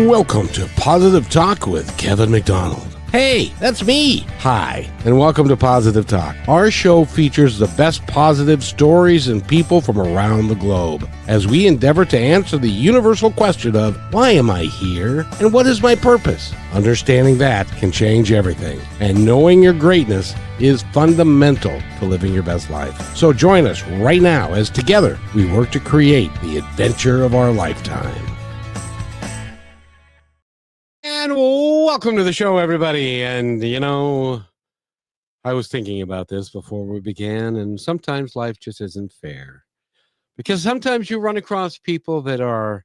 Welcome to Positive Talk with Kevin McDonald. Hey, that's me. Hi, and welcome to Positive Talk. Our show features the best positive stories and people from around the globe as we endeavor to answer the universal question of why am I here and what is my purpose? Understanding that can change everything, and knowing your greatness is fundamental to living your best life. So join us right now as together we work to create the adventure of our lifetime. And welcome to the show, everybody. And, I was thinking about this before we began, and sometimes life just isn't fair. Because sometimes you run across people that are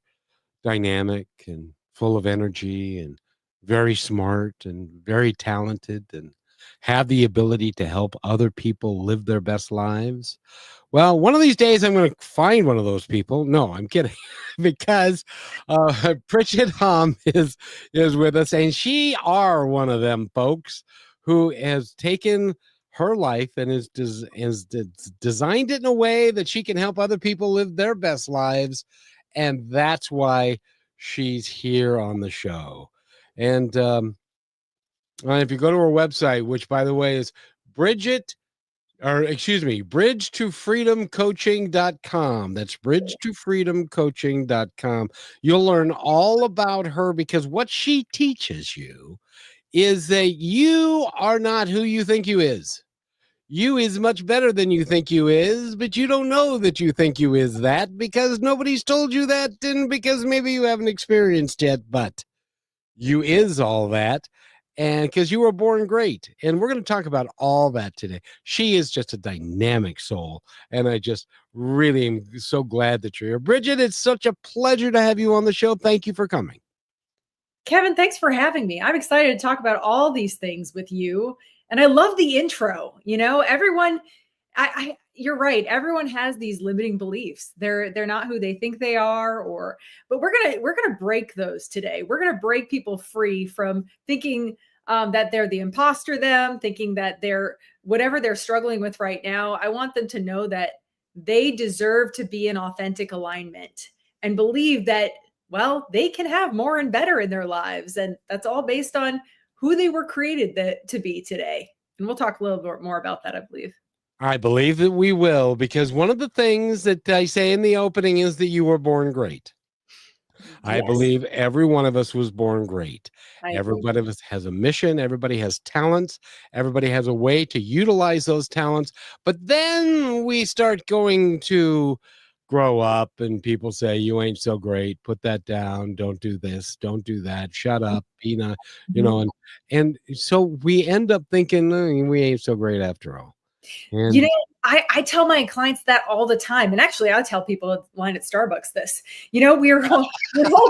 dynamic and full of energy and very smart and very talented and have the ability to help other people live their best lives. Well, one of these days I'm going to find one of those people. No, I'm kidding, because Bridget Hom is with us, and she are one of them folks who has taken her life and is designed it in a way that she can help other people live their best lives, and that's why she's here on the show. And if you go to her website, which by the way is bridgetofreedomcoaching.com. That's bridgetofreedomcoaching.com. You'll learn all about her, because what she teaches you is that you are not who you think you is. You is much better than you think you is, but you don't know that you think you is that because nobody's told you that, and because maybe you haven't experienced yet, but you is all that. And because you were born great. And we're going to talk about all that today. She is just a dynamic soul. And I just really am so glad that you're here. Bridget, it's such a pleasure to have you on the show. Thank you for coming. Kevin, thanks for having me. I'm excited to talk about all these things with you. And I love the intro. Everyone, you're right. Everyone has these limiting beliefs. They're not who they think they are, but we're gonna break those today. We're gonna break people free from thinking that they're the imposter thinking that they're whatever they're struggling with right now. I want them to know that they deserve to be in authentic alignment and believe that, well, they can have more and better in their lives. And that's all based on who they were created to be today. And we'll talk a little bit more about that, I believe. I believe that we will, because one of the things that I say in the opening is that you were born great. Yes. I believe every one of us was born great. Everybody of us has a mission. Everybody has talents. Everybody has a way to utilize those talents. But then we start going to grow up and people say, you ain't so great. Put that down. Don't do this. Don't do that. Shut up. Be not, and so we end up thinking we ain't so great after all. And I tell my clients that all the time. And actually, I tell people at line at Starbucks this. We're all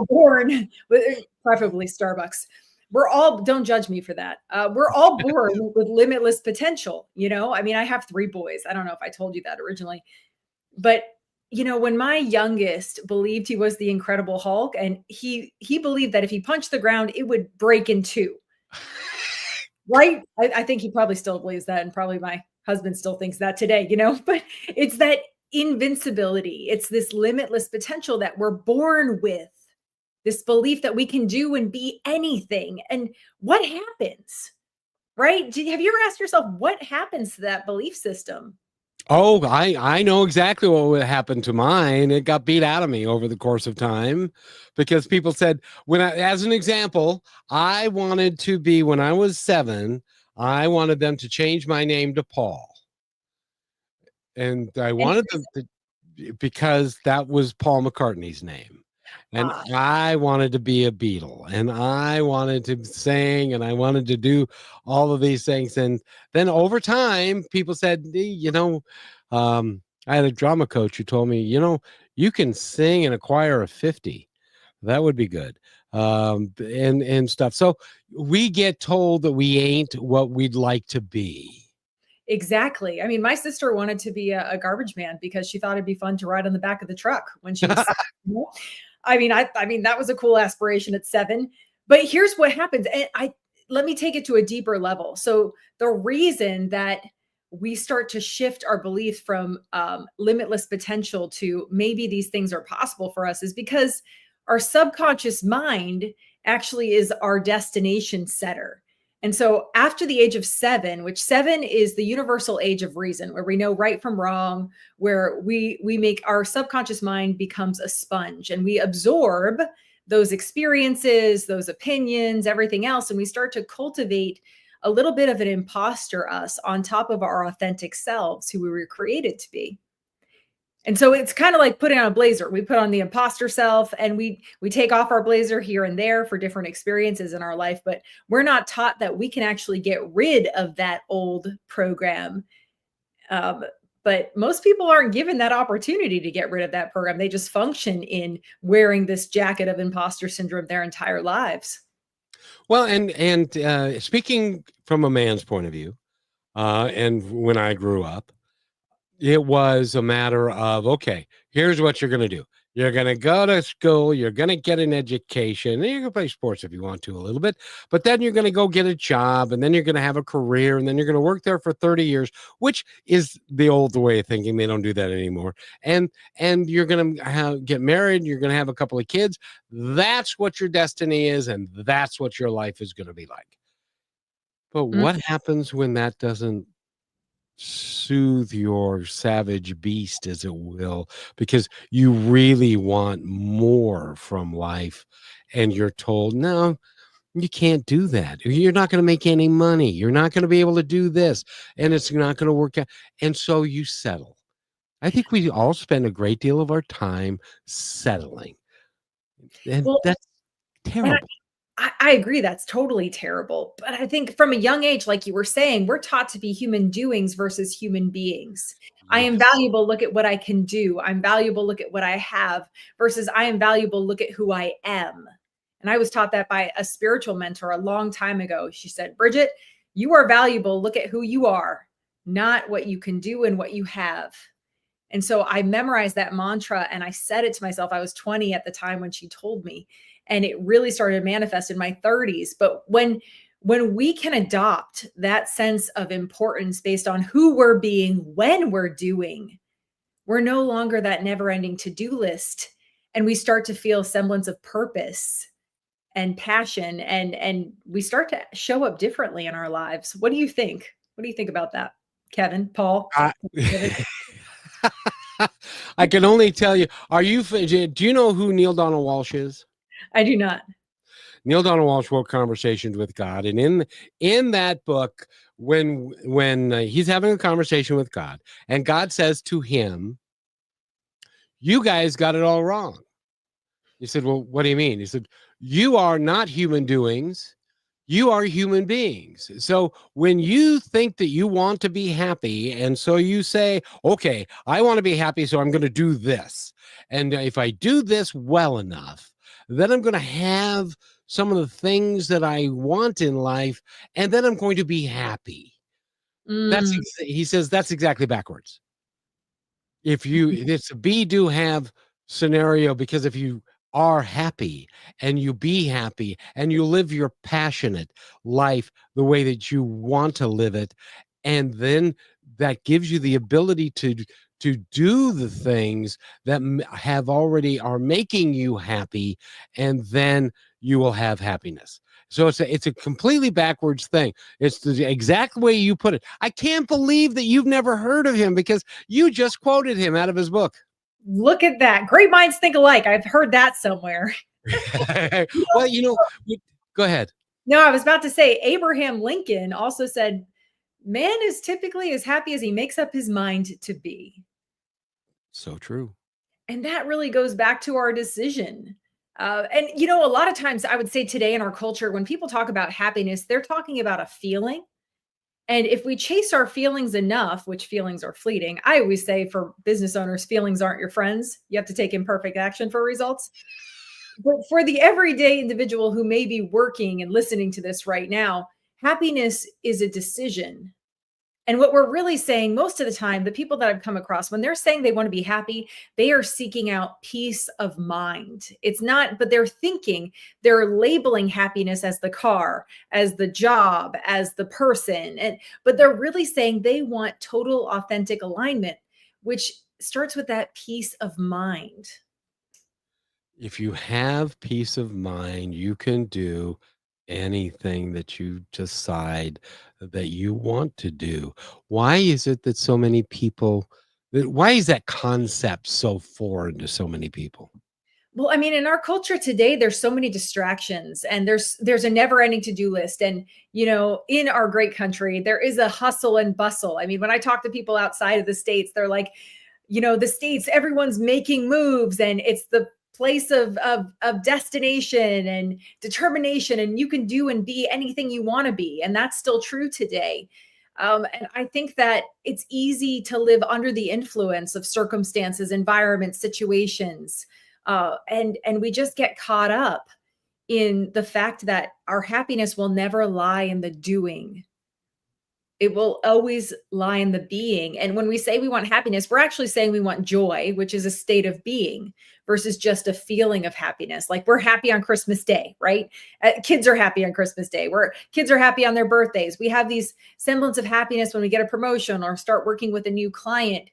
born with, preferably Starbucks. We're all, don't judge me for that. We're all born with limitless potential. I have 3 boys. I don't know if I told you that originally. But, when my youngest believed he was the Incredible Hulk, and he believed that if he punched the ground, it would break in 2. Right? I think he probably still believes that, and probably my husband still thinks that today, but it's that invincibility. It's this limitless potential that we're born with, this belief that we can do and be anything. And what happens, right? Have you ever asked yourself what happens to that belief system? Oh, I know exactly what would happen to mine. It got beat out of me over the course of time, because people said, as an example, I wanted to be, when I was 7, I wanted them to change my name to Paul. And I wanted them to, because that was Paul McCartney's name. And I wanted to be a Beatle, and I wanted to sing, and I wanted to do all of these things. And then over time, people said, I had a drama coach who told me, you can sing in a choir of 50. That would be good. And stuff. So we get told that we ain't what we'd like to be. Exactly. My sister wanted to be a garbage man because she thought it'd be fun to ride on the back of the truck when she was that was a cool aspiration at 7. But here's what happens. And let me take it to a deeper level. So the reason that we start to shift our belief from limitless potential to maybe these things are possible for us is because our subconscious mind actually is our destination setter. And so after the age of 7, which 7 is the universal age of reason, where we know right from wrong, where we make our subconscious mind becomes a sponge and we absorb those experiences, those opinions, everything else, and we start to cultivate a little bit of an imposter us on top of our authentic selves, who we were created to be. And so it's kind of like putting on a blazer. We put on the imposter self and we take off our blazer here and there for different experiences in our life, but we're not taught that we can actually get rid of that old program. Um, but most people aren't given that opportunity to get rid of that program. They just function in wearing this jacket of imposter syndrome their entire lives. Well, and speaking from a man's point of view, and when I grew up, it was a matter of, okay, here's what you're going to do. You're going to go to school. You're going to get an education. And you're going to play sports if you want to a little bit. But then you're going to go get a job. And then you're going to have a career. And then you're going to work there for 30 years, which is the old way of thinking. They don't do that anymore. And you're going to get married. You're going to have a couple of kids. That's what your destiny is. And that's what your life is going to be like. But what happens when that doesn't soothe your savage beast, as it will, because you really want more from life and you're told, no, you can't do that, you're not going to make any money, you're not going to be able to do this, and it's not going to work out, and so you settle. I think we all spend a great deal of our time settling, and Well, that's and terrible. I agree. That's totally terrible. But I think from a young age, like you were saying, we're taught to be human doings versus human beings. I am Yes. valuable. Look at what I can do. I'm valuable. Look at what I have versus I am valuable. Look at who I am. And I was taught that by a spiritual mentor a long time ago. She said, Bridget, you are valuable. Look at who you are, not what you can do and what you have. And so I memorized that mantra and I said it to myself. I was 20 at the time when she told me, and it really started to manifest in my 30s. But when we can adopt that sense of importance based on who we're being when we're doing, we're no longer that never-ending to-do list, and we start to feel semblance of purpose and passion, and we start to show up differently in our lives. What do you think? What do you think about that, Kevin, Paul? I, I can only tell you, do you know who Neil Donald Walsh is? I do not. Neil Donald Walsh wrote Conversations with God, and in that book, when he's having a conversation with God, and God says to him, "You guys got it all wrong." He said, "Well, what do you mean?" He said, "You are not human doings. You are human beings. So when you think that you want to be happy, and so you say, okay, I want to be happy, so I'm going to do this. And if I do this well enough, then I'm going to have some of the things that I want in life, and then I'm going to be happy." Mm, He says that's exactly backwards. It's a be do have scenario, because if you are happy and you be happy and you live your passionate life the way that you want to live it, and then that gives you the ability to do the things that have already are making you happy, and then you will have happiness. So it's a completely backwards thing. It's the exact way you put it. I can't believe that you've never heard of him, because you just quoted him out of his book. look at that. Great minds think alike. I've heard that somewhere. Well, go ahead. No, I was about to say Abraham Lincoln also said, man is typically as happy as he makes up his mind to be. So true. And that really goes back to our decision. And, a lot of times I would say today in our culture, when people talk about happiness, they're talking about a feeling. And if we chase our feelings enough, which feelings are fleeting, I always say for business owners, feelings aren't your friends. You have to take imperfect action for results. But for the everyday individual who may be working and listening to this right now, happiness is a decision. And what we're really saying most of the time, the people that I've come across, when they're saying they want to be happy, they are seeking out peace of mind. It's not, but they're labeling happiness as the car, as the job, as the person. But they're really saying they want total authentic alignment, which starts with that peace of mind. If you have peace of mind, you can do anything that you decide that you want to do. Why is it that so many people, why is that concept so foreign to so many people? Well, I mean, in our culture today, there's so many distractions and there's a never-ending to-do list. And in our great country, there is a hustle and bustle. I mean, when I talk to people outside of the States, they're like, the States, everyone's making moves and it's the place of destination and determination, and you can do and be anything you want to be. And that's still true today. And I think that it's easy to live under the influence of circumstances, environments, situations, and we just get caught up in the fact that our happiness will never lie in the doing. It will always lie in the being. And when we say we want happiness, we're actually saying we want joy, which is a state of being versus just a feeling of happiness. Like we're happy on Christmas Day, right? Kids are happy on Christmas Day. Kids are happy on their birthdays. We have these semblance of happiness when we get a promotion or start working with a new client.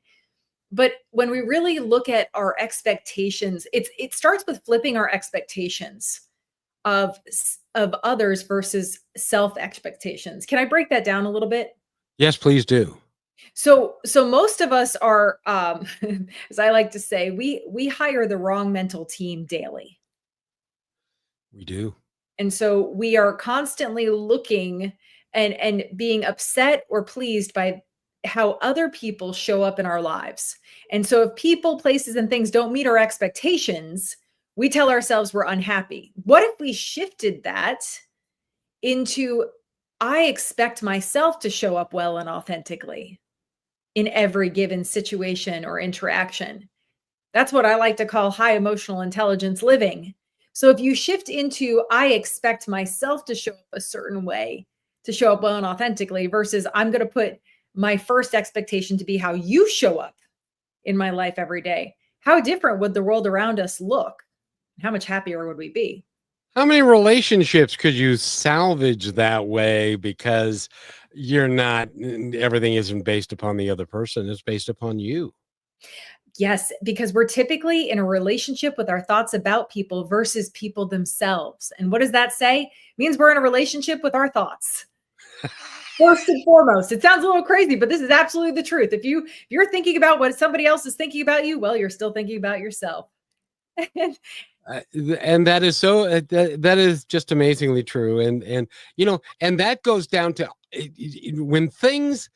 But when we really look at our expectations, it starts with flipping our expectations of others versus self expectations. Can I break that down a little bit? Yes, please do. So most of us are, as I like to say, we hire the wrong mental team daily. We do. And so we are constantly looking and being upset or pleased by how other people show up in our lives. And so if people, places, and things don't meet our expectations, we tell ourselves we're unhappy. What if we shifted that into, I expect myself to show up well and authentically in every given situation or interaction? That's what I like to call high emotional intelligence living. So if you shift into, I expect myself to show up a certain way, to show up well and authentically, versus I'm going to put my first expectation to be how you show up in my life every day, how different would the world around us look? How much happier would we be? How many relationships could you salvage that way because you're not, everything isn't based upon the other person, it's based upon you. Yes, because we're typically in a relationship with our thoughts about people versus people themselves. And what does that say? It means we're in a relationship with our thoughts. First and foremost, it sounds a little crazy, but this is absolutely the truth. If you're thinking about what somebody else is thinking about you, well, you're still thinking about yourself. And that is so that is just amazingly true, and and that goes down to when things,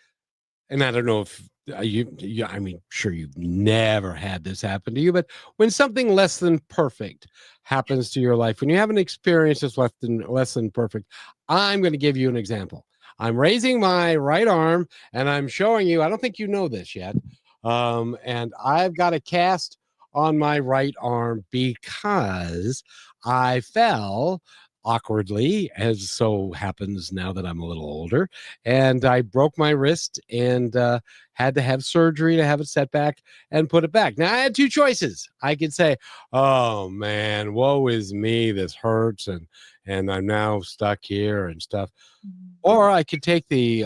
and I don't know if I mean, sure, you've never had this happen to you, but when something less than perfect happens to your life, when you have an experience that's less than perfect, I'm going to give you an example. I'm raising my right arm and I'm showing you. I don't think you know this yet, and I've got a cast on my right arm because I fell awkwardly, as so happens now that I'm a little older, and I broke my wrist and had to have surgery to have it set back and put it back. Now I had two choices. I could say, "Oh man, woe is me, this hurts, and I'm now stuck here and stuff," or I could take the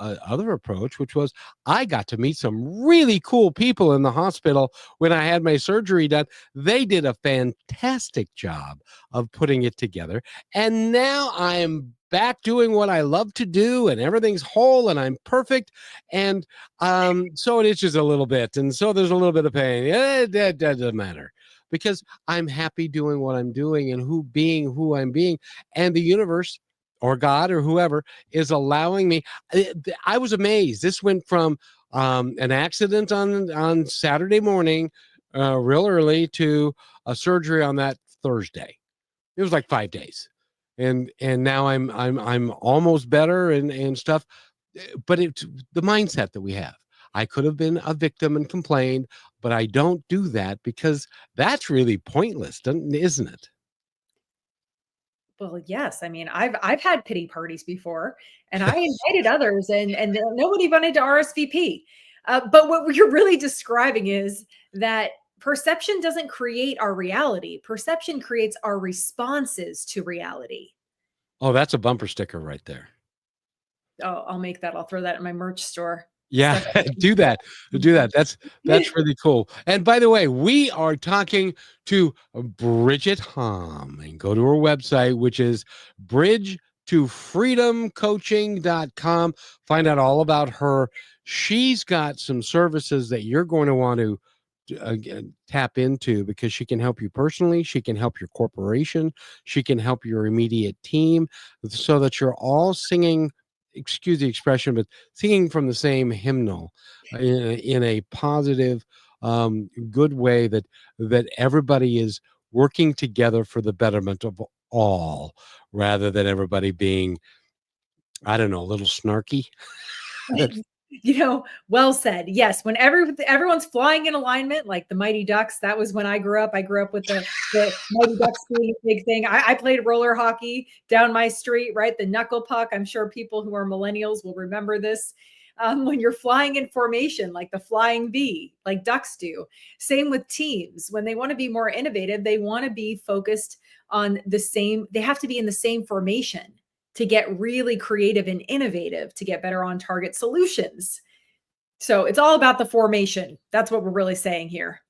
other approach, which was I got to meet some really cool people in the hospital when I had my surgery done. They did a fantastic job of putting it together. And now I am back doing what I love to do, and everything's whole and I'm perfect. And so it itches a little bit. And so there's a little bit of pain. It doesn't matter because I'm happy doing what I'm doing and who I'm being. And the universe or God or whoever is allowing me. I was amazed. This went from an accident on Saturday morning, real early, to a surgery on that Thursday. It was like 5 days, and now I'm almost better and stuff. But it's the mindset that we have. I could have been a victim and complained, but I don't do that because that's really pointless, isn't it? Well, yes. I mean, I've had pity parties before, and I invited others, and nobody wanted to RSVP. But what you're really describing is that perception doesn't create our reality. Perception creates our responses to reality. Oh, that's a bumper sticker right there. Oh, I'll make that. I'll throw that in my merch store. Yeah, stuff. do that. Do that. That's really cool. And by the way, we are talking to Bridget Hom, and go to her website, which is bridgetofreedomcoaching.com. Find out all about her. She's got some services that you're going to want to tap into, because she can help you personally, she can help your corporation, she can help your immediate team, so that you're all singing, excuse the expression, but singing from the same hymnal, in a positive, good way, that everybody is working together for the betterment of all, rather than everybody being, I don't know, a little snarky. Well said. Yes, when everyone's flying in alignment, like the Mighty Ducks. That was when I grew up. I grew up with the Mighty Ducks being a big thing. I played roller hockey down my street, right? The knuckle puck. I'm sure people who are millennials will remember this. When you're flying in formation, like the flying V, like ducks do. Same with teams. When they want to be more innovative, they want to be focused on the same. They have to be in the same formation to get really creative and innovative, to get better on target solutions. So it's all about the formation. That's what we're really saying here.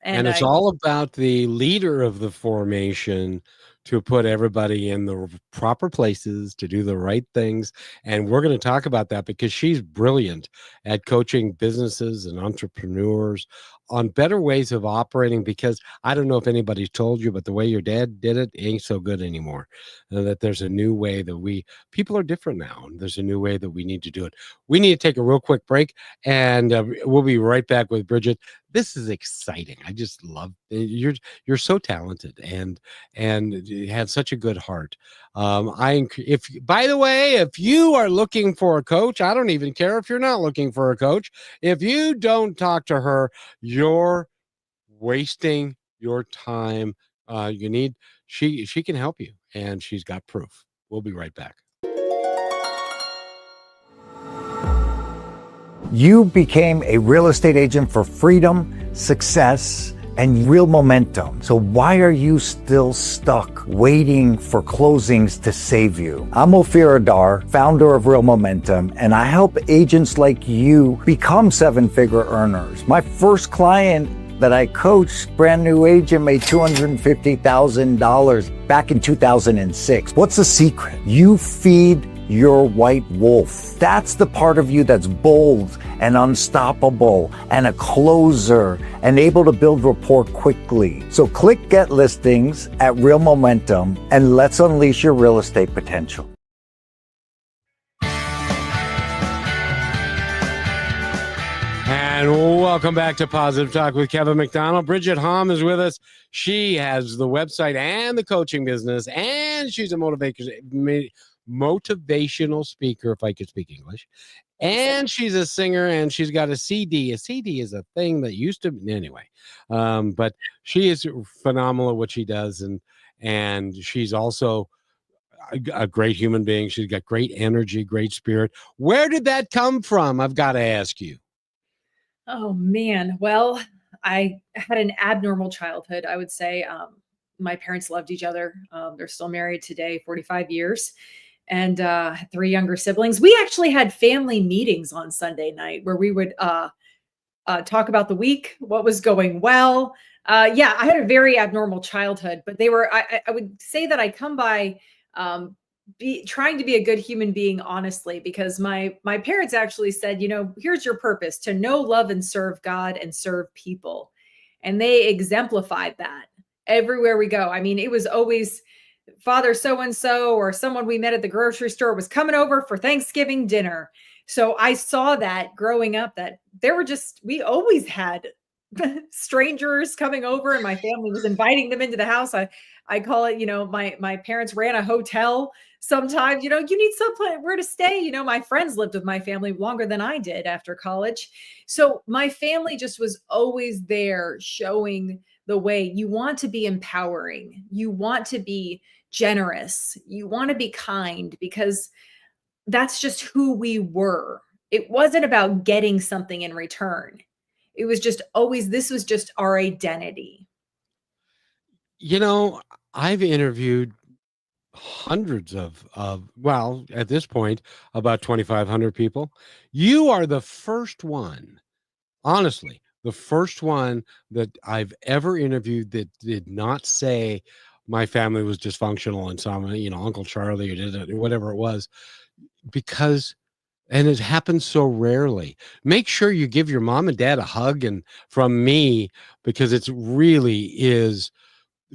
And it's all about the leader of the formation to put everybody in the proper places to do the right things. And we're going to talk about that, because she's brilliant at coaching businesses and entrepreneurs on better ways of operating. Because I don't know if anybody's told you, but the way your dad did it ain't so good anymore. That there's a new way that people are different now. And there's a new way that we need to do it. We need to take a real quick break, and we'll be right back with Bridget. This is exciting. I just love you're so talented, and you have such a good heart. If, by the way, if you are looking for a coach, I don't even care if you're not looking for a coach. If you don't talk to her, you're wasting your time. She can help you, and she's got proof. We'll be right back. You became a real estate agent for freedom, success, and real momentum. So why are you still stuck waiting for closings to save you? I'm Ophir Adar, founder of Real Momentum, and I help agents like you become seven-figure earners. My first client that I coached, brand new agent, made $250,000 back in 2006. What's the secret? You feed your white wolf. That's the part of you that's bold and unstoppable and a closer and able to build rapport quickly. So click Get Listings at Real Momentum, and let's unleash your real estate potential. And welcome back to Positive Talk with Kevin McDonald. Bridget Hom is with us. She has the website and the coaching business, and she's a motivational speaker, if I could speak English. And she's a singer, and she's got a CD. A CD is a thing that used to, anyway. But she is phenomenal at what she does, and she's also a great human being. She's got great energy, great spirit. Where did that come from? I've got to ask you. Oh man. Well, I had an abnormal childhood, I would say. My parents loved each other. They're still married today, 45 years. And had three younger siblings. We actually had family meetings on Sunday night where we would talk about the week, what was going well. Yeah, I had a very abnormal childhood, but I would say that I come by trying to be a good human being, honestly, because my parents actually said, here's your purpose: to know, love, and serve God and serve people. And they exemplified that everywhere we go. I mean, it was always Father so-and-so or someone we met at the grocery store was coming over for Thanksgiving dinner. So I saw that growing up, that we always had strangers coming over, and my family was inviting them into the house. I call it, my parents ran a hotel. Sometimes, you need somewhere to stay. My friends lived with my family longer than I did after college. So my family just was always there, showing the way. You want to be empowering. You want to be generous. You want to be kind, because that's just who we were. It wasn't about getting something in return. It was just always, this was just our identity. I've interviewed hundreds well, at this point, about 2,500 people. You are the first one, honestly, the first one that I've ever interviewed that did not say my family was dysfunctional and some, Uncle Charlie or did it, or whatever it was, because and it happens so rarely. Make sure you give your mom and dad a hug and from me, because it's really is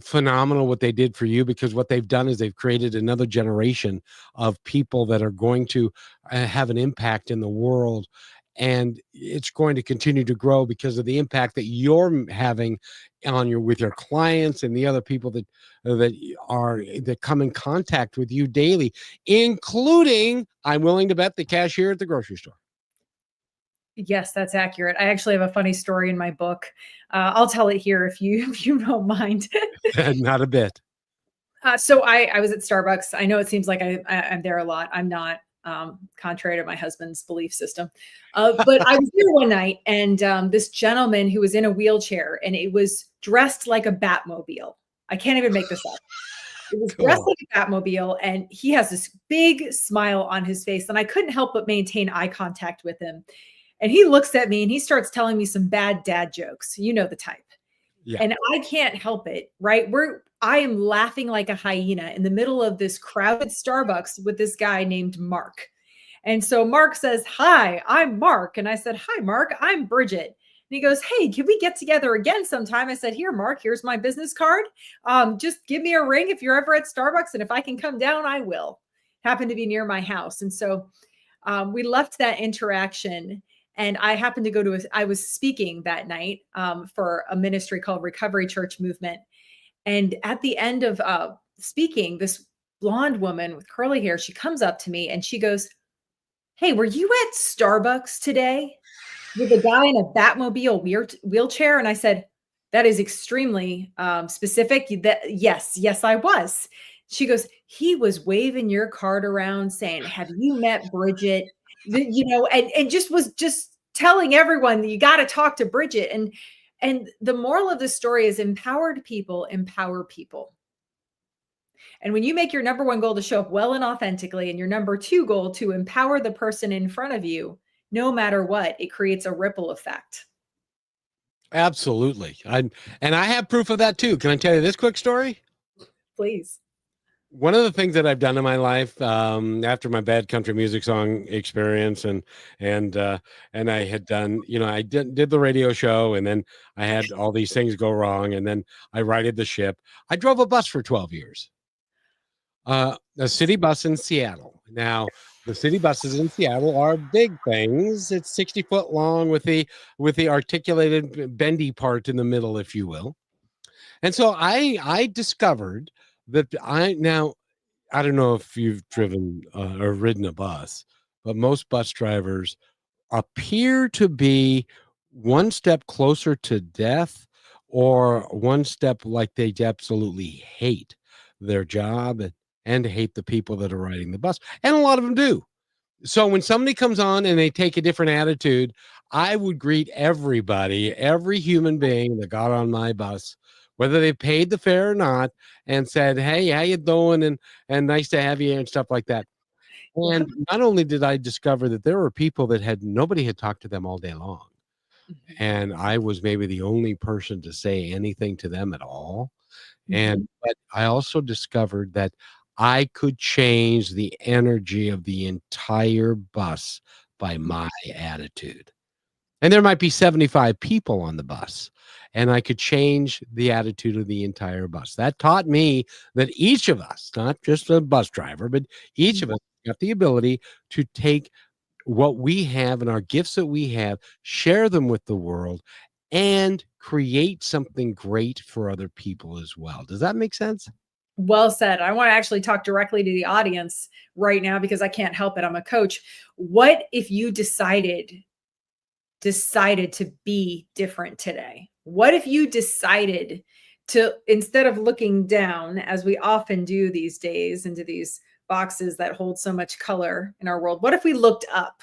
phenomenal what they did for you, because what they've done is they've created another generation of people that are going to have an impact in the world, and it's going to continue to grow because of the impact that you're having on your with your clients and the other people that come in contact with you daily, including, I'm willing to bet, the cashier at the grocery store. Yes, that's accurate. I actually have a funny story in my book. I'll tell it here if you if you don't mind. Not a bit. So I was at Starbucks. I know it seems like I'm there a lot. I'm not, contrary to my husband's belief system. But I was there one night, and this gentleman who was in a wheelchair, and it was dressed like a Batmobile. I can't even make this up. It was dressed Cool. like a Batmobile, and he has this big smile on his face, and I couldn't help but maintain eye contact with him. And he looks at me and he starts telling me some bad dad jokes. You know the type. Yeah. And I can't help it, right? I am laughing like a hyena in the middle of this crowded Starbucks with this guy named Mark. And so Mark says, "Hi, I'm Mark." And I said, "Hi, Mark, I'm Bridget." And he goes, "Hey, can we get together again sometime?" I said, "Here, Mark, here's my business card. Just give me a ring if you're ever at Starbucks. And if I can come down, I will." Happened to be near my house. And so we left that interaction, and I happened to I was speaking that night for a ministry called Recovery Church Movement. And at the end of speaking, this blonde woman with curly hair, she comes up to me and she goes, "Hey, were you at Starbucks today with a guy in a Batmobile wheelchair?" And I said, "That is extremely specific. Yes, I was." She goes, "He was waving your card around saying, 'Have you met Bridget?'" And just was just telling everyone that you got to talk to Bridget. And the moral of the story is empowered people empower people. And when you make your number one goal to show up well and authentically, and your number two goal to empower the person in front of you, no matter what, it creates a ripple effect. Absolutely. And I have proof of that too. Can I tell you this quick story? Please. One of the things that I've done in my life, after my bad country music song experience, and I had done, I did the radio show, and then I had all these things go wrong, and then I righted the ship. I drove a bus for 12 years, a city bus in Seattle. Now, the city buses in Seattle are big things. It's 60-foot long with the articulated bendy part in the middle, if you will. And so I discovered that I don't know if you've driven or ridden a bus, but most bus drivers appear to be one step closer to death, or one step like they absolutely hate their job and hate the people that are riding the bus. And a lot of them do. So when somebody comes on and they take a different attitude, I would greet everybody, every human being that got on my bus, whether they paid the fare or not, and said, "Hey, how you doing?" And nice to have you and stuff like that. Yeah. And not only did I discover that there were people that nobody had talked to them all day long, Mhm. and I was maybe the only person to say anything to them at all. Mhm. But I also discovered that I could change the energy of the entire bus by my attitude. And there might be 75 people on the bus, and I could change the attitude of the entire bus. That taught me that each of us, not just a bus driver, but each of us got the ability to take what we have and our gifts that we have, share them with the world, and create something great for other people as well. Does that make sense? Well said. I want to actually talk directly to the audience right now because I can't help it. I'm a coach. What if you decided to be different today? What if you decided to, instead of looking down, as we often do these days, into these boxes that hold so much color in our world, what if we looked up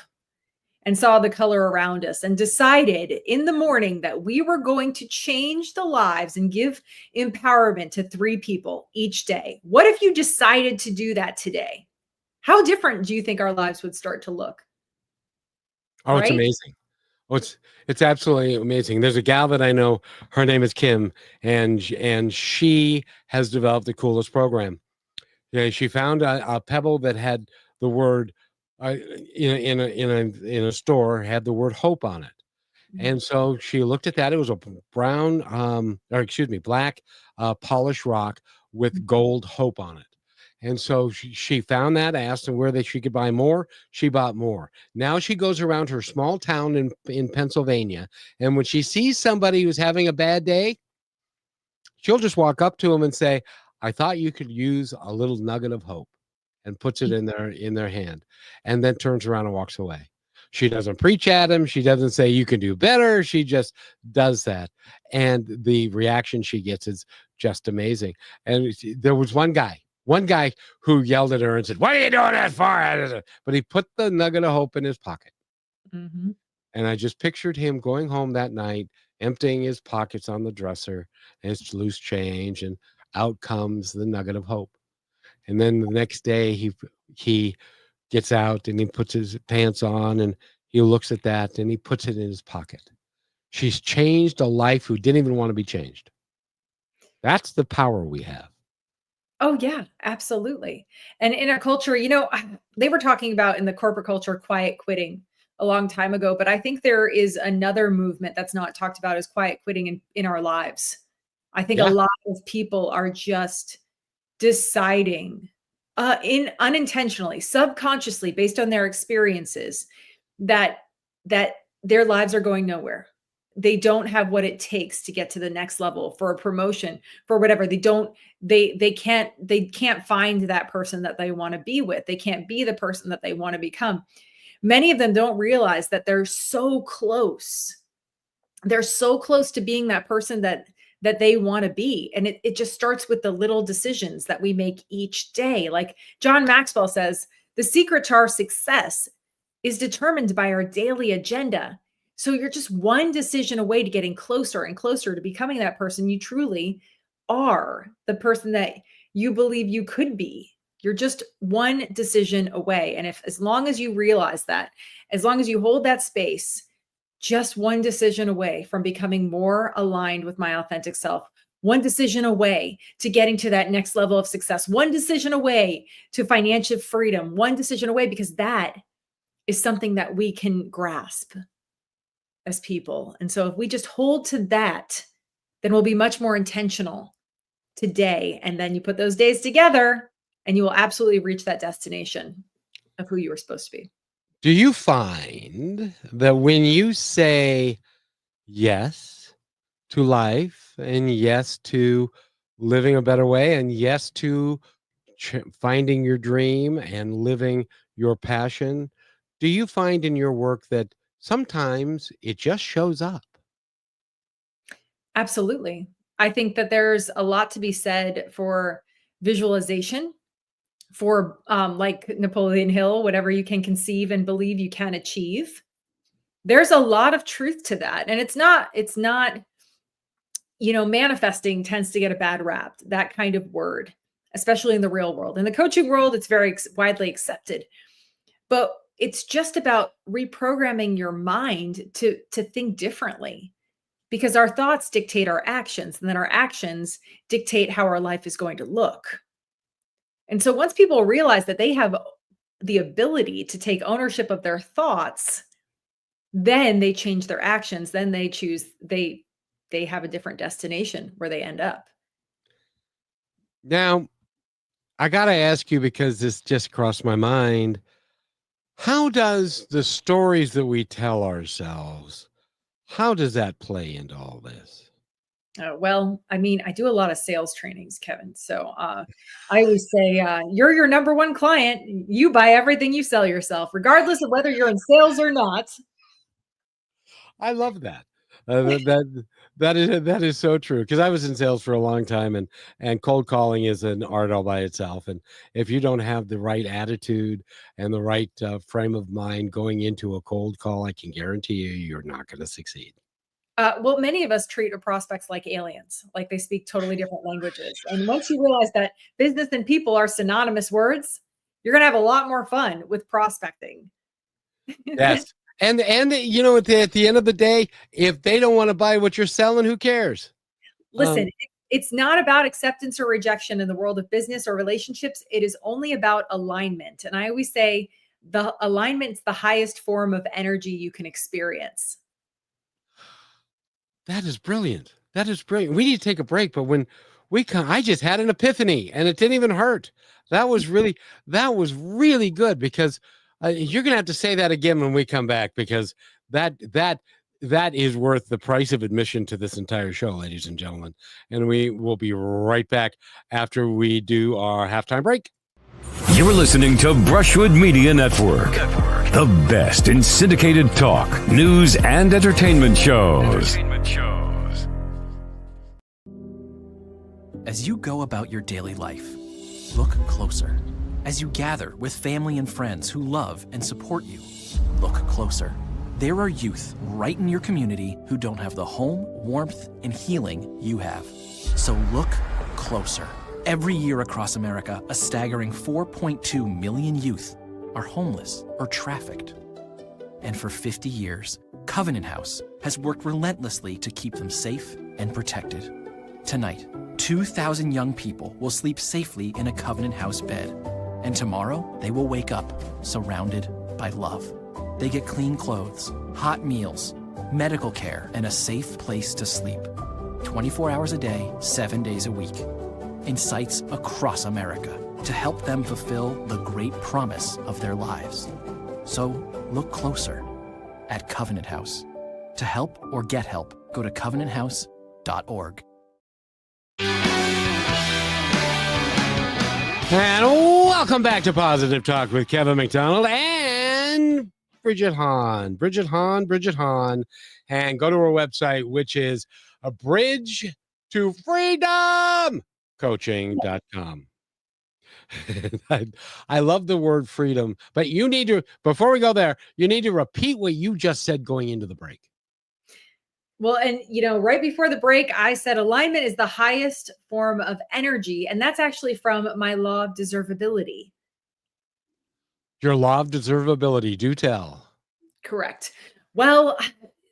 and saw the color around us and decided in the morning that we were going to change the lives and give empowerment to 3 people each day. What if you decided to do that today? How different do you think our lives would start to look? Oh, it's Right? amazing. Oh, it's absolutely amazing. There's a gal that I know. Her name is Kim, and she has developed the coolest program. Yeah, she found a pebble that had the word in a store had the word hope on it. And so she looked at that. It was a brown, or excuse me, black polished rock with gold hope on it. And so she found that, asked them where she could buy more. She bought more. Now she goes around her small town in Pennsylvania. And when she sees somebody who's having a bad day, she'll just walk up to them and say, I thought you could use a little nugget of hope, and puts it in their hand, and then turns around and walks away. She doesn't preach at him. She doesn't say you can do better. She just does that. And the reaction she gets is just amazing. And there was one guy who yelled at her and said, what are you doing that for? But he put the nugget of hope in his pocket. Mm-hmm. And I just pictured him going home that night, emptying his pockets on the dresser and his loose change, and out comes the nugget of hope. And then the next day he gets out and he puts his pants on and he looks at that and he puts it in his pocket. She's changed a life who didn't even want to be changed. That's the power we have. Oh, yeah, absolutely. And in our culture, they were talking about in the corporate culture, quiet quitting a long time ago, but I think there is another movement that's not talked about as quiet quitting in our lives. I think a Yeah. lot of people are just deciding unintentionally, subconsciously, based on their experiences, that their lives are going nowhere. They don't have what it takes to get to the next level, for a promotion, for whatever. They can't find that person that they want to be with. They can't be the person that they want to become. Many of them don't realize that they're so close. They're so close to being that person that they want to be. And it just starts with the little decisions that we make each day. Like John Maxwell says, the secret to our success is determined by our daily agenda. So you're just one decision away to getting closer and closer to becoming that person you truly are, the person that you believe you could be. You're just one decision away. And as long as you realize that, as long as you hold that space, just one decision away from becoming more aligned with my authentic self, one decision away to getting to that next level of success, one decision away to financial freedom, one decision away, because that is something that we can grasp as people. And so if we just hold to that, then we'll be much more intentional today. And then you put those days together and you will absolutely reach that destination of who you were supposed to be. Do you find that when you say yes to life, and yes to living a better way, and yes to finding your dream and living your passion, do you find in your work that sometimes it just shows up? Absolutely. I think that there's a lot to be said for visualization, for like Napoleon Hill, whatever you can conceive and believe you can achieve. There's a lot of truth to that. And it's not, manifesting tends to get a bad rap, that kind of word, especially in the real world. In the coaching world, it's very widely accepted. But it's just about reprogramming your mind to think differently, because our thoughts dictate our actions, and then our actions dictate how our life is going to look. And so once people realize that they have the ability to take ownership of their thoughts, then they change their actions. Then they choose, they have a different destination where they end up. Now, I got to ask you, because this just crossed my mind. How does the stories that we tell ourselves, how does that play into all this? Well, I mean, I do a lot of sales trainings, Kevin. So I always say, you're your number one client. You buy everything you sell yourself, regardless of whether you're in sales or not. I love that. That that is so true, because I was in sales for a long time, and cold calling is an art all by itself. And if you don't have the right attitude and the right frame of mind going into a cold call, I can guarantee you you're not going to succeed. Well, many of us treat our prospects like aliens, like they speak totally different languages. And once you realize that business and people are synonymous words, you're going to have a lot more fun with prospecting. Yes. And at the end of the day, if they don't want to buy what you're selling, who cares? Listen, it's not about acceptance or rejection in the world of business or relationships. It is only about alignment. And I always say the alignment's the highest form of energy you can experience. That is brilliant. That is brilliant. We need to take a break, but when we come, I just had an epiphany, and it didn't even hurt. That was really good, because you're gonna have to say that again when we come back, because that is worth the price of admission to this entire show, ladies and gentlemen. And we will be right back after we do our halftime break. You're listening to Brushwood Media Network, the best in syndicated talk, news, and entertainment shows. As you go about your daily life, look closer. As you gather with family and friends who love and support you, look closer. There are youth right in your community who don't have the home, warmth, and healing you have. So look closer. Every year across America, a staggering 4.2 million youth are homeless or trafficked. And for 50 years, Covenant House has worked relentlessly to keep them safe and protected. Tonight, 2,000 young people will sleep safely in a Covenant House bed. And tomorrow, they will wake up surrounded by love. They get clean clothes, hot meals, medical care, and a safe place to sleep. 24 hours a day, 7 days a week. In sites across America to help them fulfill the great promise of their lives. So look closer at Covenant House. To help or get help, go to covenanthouse.org. And welcome back to Positive Talk with Kevin McDonald and Bridget Hom. Bridget Hom. And go to our website, which is a bridge to freedom coaching.com. I love the word freedom, but you need to, before we go there, you need to repeat what you just said going into the break. Well, and right before the break, I said alignment is the highest form of energy. And that's actually from my law of deservability. Your law of deservability, do tell. Correct. Well,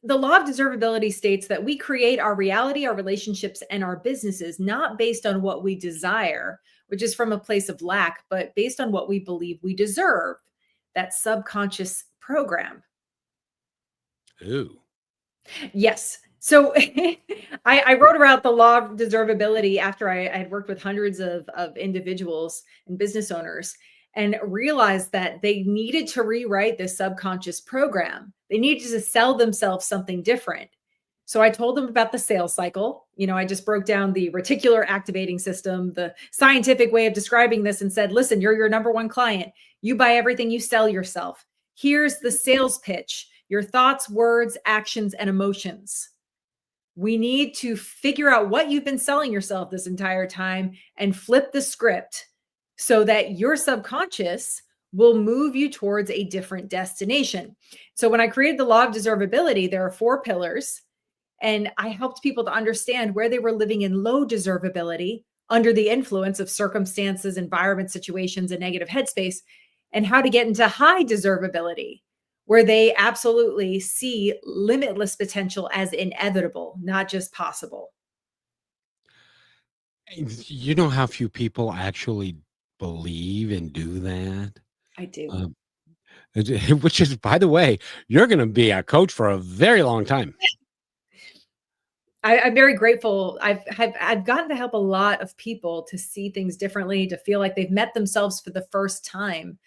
the law of deservability states that we create our reality, our relationships, and our businesses, not based on what we desire, which is from a place of lack, but based on what we believe we deserve, that subconscious program. Ooh. Yes. So I wrote about the law of deservability after I had worked with hundreds of individuals and business owners, and realized that they needed to rewrite this subconscious program. They needed to sell themselves something different. So I told them about the sales cycle. I just broke down the reticular activating system, the scientific way of describing this, and said, listen, you're your number one client. You buy everything, you sell yourself. Here's the sales pitch: your thoughts, words, actions, and emotions. We need to figure out what you've been selling yourself this entire time and flip the script so that your subconscious will move you towards a different destination. So when I created the law of deservability, there are 4 pillars, and I helped people to understand where they were living in low deservability under the influence of circumstances, environment, situations, and negative headspace, and how to get into high deservability, where they absolutely see limitless potential as inevitable, not just possible. You know how few people actually believe and do that? I do. Which is, by the way, you're going to be a coach for a very long time. I'm very grateful. I've gotten to help a lot of people to see things differently, to feel like they've met themselves for the first time,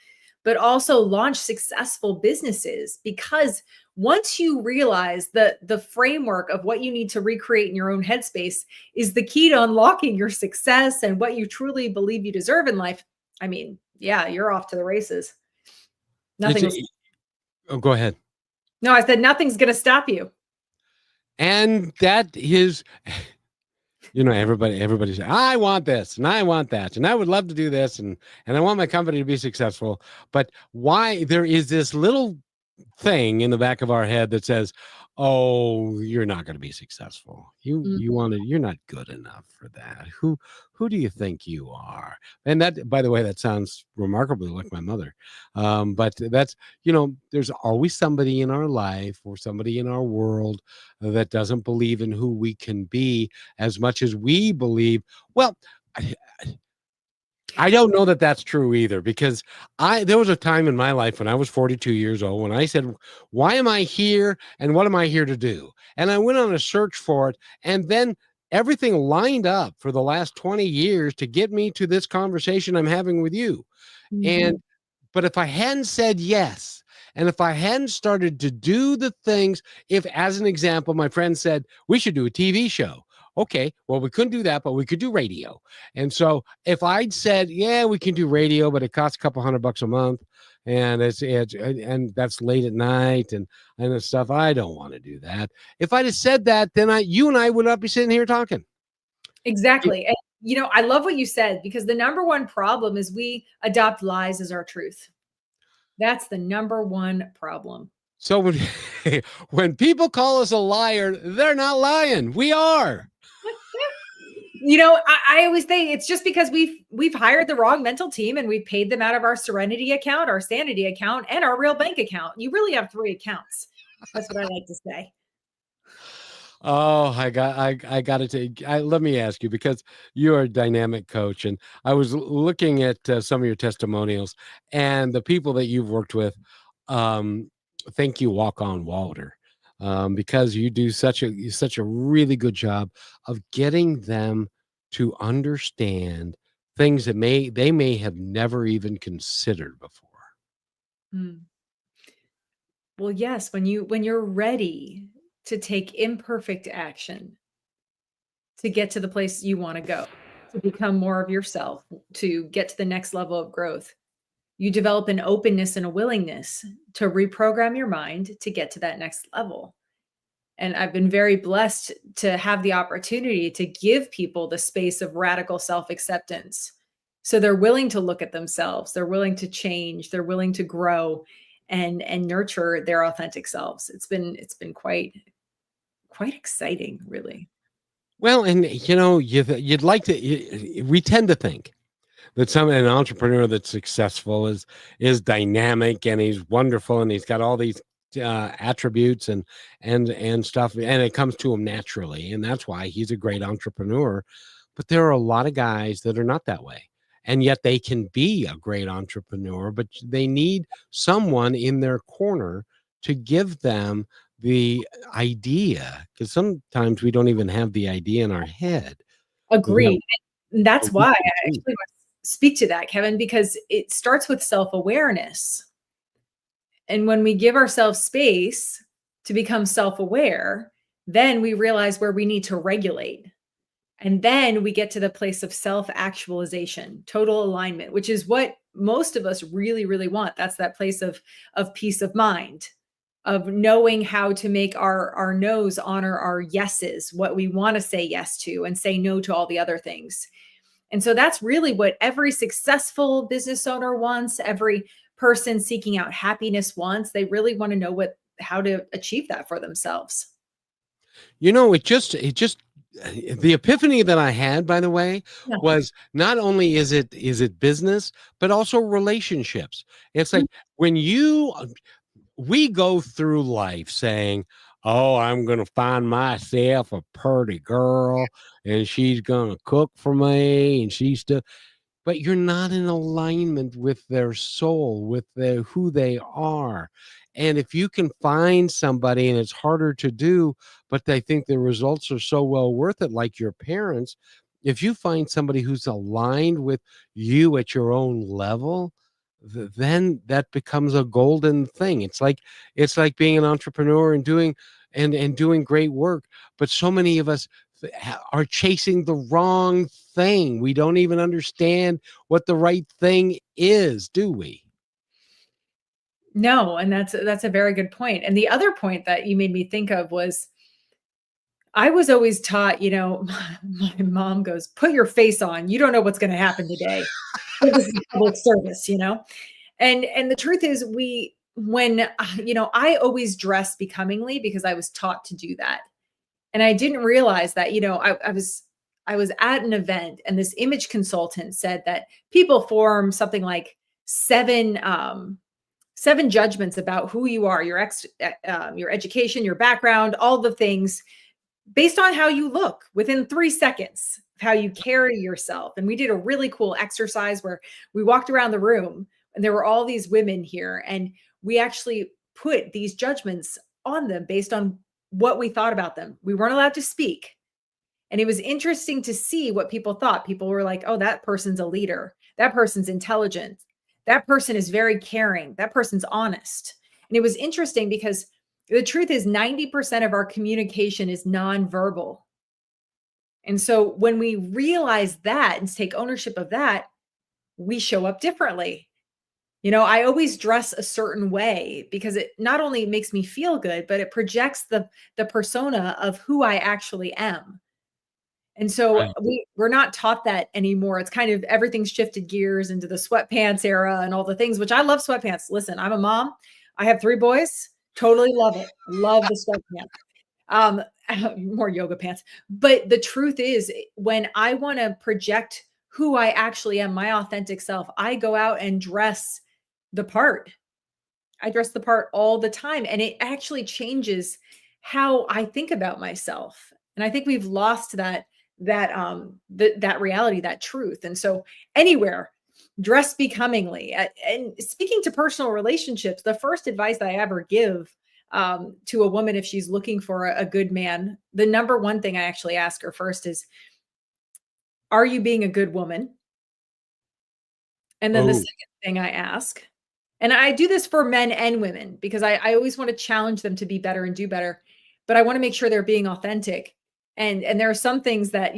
but also launch successful businesses. Because once you realize that the framework of what you need to recreate in your own headspace is the key to unlocking your success and what you truly believe you deserve in life, I mean, yeah, you're off to the races. Oh, go ahead. No, I said nothing's going to stop you. And that is, everybody says, I want this and I want that, and I would love to do this, and I want my company to be successful. But why there is this little thing in the back of our head that says, oh, you're not going to be successful, you're not good enough for that, who do you think you are? And that, by the way, that sounds remarkably like my mother. But that's, there's always somebody in our life or somebody in our world that doesn't believe in who we can be as much as we believe. Well, I don't know that that's true either, because there was a time in my life when I was 42 years old when I said, why am I here and what am I here to do? And I went on a search for it, and then everything lined up for the last 20 years to get me to this conversation I'm having with you. And but if I hadn't said yes, and if I hadn't started to do the things, if, as an example, my friend said, we should do a TV show. Okay, well, we couldn't do that, but we could do radio. And so if I'd said, yeah, we can do radio, but it costs a couple $100 a month, and and that's late at night and the stuff, I don't want to do that. If I'd have said that, then you and I would not be sitting here talking. Exactly. And, I love what you said, because the number one problem is we adopt lies as our truth. That's the number one problem. So when people call us a liar, they're not lying. We are. I always say it's just because we've hired the wrong mental team, and we've paid them out of our Serenity account, our Sanity account, and our real bank account. You really have 3 accounts. That's what I like to say. Oh, I got to take. Let me ask you, because you are a dynamic coach, and I was looking at some of your testimonials and the people that you've worked with. Think you walk on water, because you do such a really good job of getting them to understand things that they may have never even considered before. Hmm. Well, yes, when you're ready to take imperfect action to get to the place you want to go, to become more of yourself, to get to the next level of growth, you develop an openness and a willingness to reprogram your mind to get to that next level. And I've been very blessed to have the opportunity to give people the space of radical self-acceptance. So they're willing to look at themselves, they're willing to change, they're willing to grow and nurture their authentic selves. It's been quite exciting, really. Well, and you'd like to. We tend to think that an entrepreneur that's successful is dynamic and he's wonderful and he's got all these attributes and stuff, and it comes to him naturally, and that's why he's a great entrepreneur. But there are a lot of guys that are not that way, and yet they can be a great entrepreneur, but they need someone in their corner to give them the idea, because sometimes we don't even have the idea in our head. Agreed. And that's why I Agreed. actually want to speak to that, Kevin, because it starts with self-awareness. And when we give ourselves space to become self-aware, then we realize where we need to regulate. And then we get to the place of self-actualization, total alignment, which is what most of us really, really want. That's that place of peace of mind, of knowing how to make our no's honor our yeses, what we want to say yes to and say no to all the other things. And so that's really what every successful business owner wants, every person seeking out happiness wants. They really want to know how to achieve that for themselves. It just the epiphany that I had, by the way, Yeah. was not only is it business, but also relationships. It's like when we go through life saying, oh, I'm going to find myself a pretty girl and she's going to cook for me and she's still, but you're not in alignment with their soul, with who they are. And if you can find somebody, and it's harder to do, but they think the results are so well worth it, like your parents, if you find somebody who's aligned with you at your own level, then that becomes a golden thing. It's like being an entrepreneur and doing great work. But so many of us are chasing the wrong thing. We don't even understand what the right thing is, do we? No, and that's a very good point. And the other point that you made me think of was I was always taught, my mom goes, put your face on. You don't know what's going to happen today. So this is public service, And the truth is I always dress becomingly because I was taught to do that. And I didn't realize that, I was at an event and this image consultant said that people form something like seven judgments about who you are, your education, your background, all the things based on how you look within 3 seconds, how you carry yourself. And we did a really cool exercise where we walked around the room and there were all these women here. And we actually put these judgments on them based on what we thought about them. We weren't allowed to speak. And it was interesting to see what people thought. People were like, oh, that person's a leader. That person's intelligent. That person is very caring. That person's honest. And it was interesting because the truth is 90% of our communication is nonverbal. And so when we realize that and take ownership of that, we show up differently. I always dress a certain way because it not only makes me feel good, but it projects the persona of who I actually am. And so Right. we're not taught that anymore. It's kind of everything's shifted gears into the sweatpants era and all the things, which I love sweatpants. Listen, I'm a mom. I have 3 boys. Totally love it. Love the sweatpants. More yoga pants. But the truth is, when I want to project who I actually am, my authentic self, I go out and dress the part. I dress the part all the time. And it actually changes how I think about myself. And I think we've lost that reality, that truth. And so anywhere, dress becomingly. And speaking to personal relationships, the first advice that I ever give to a woman, if she's looking for a good man, the number one thing I actually ask her first is, are you being a good woman? And then the Oh, second thing I ask, and I do this for men and women because I always want to challenge them to be better and do better, but I want to make sure they're being authentic. And there are some things that,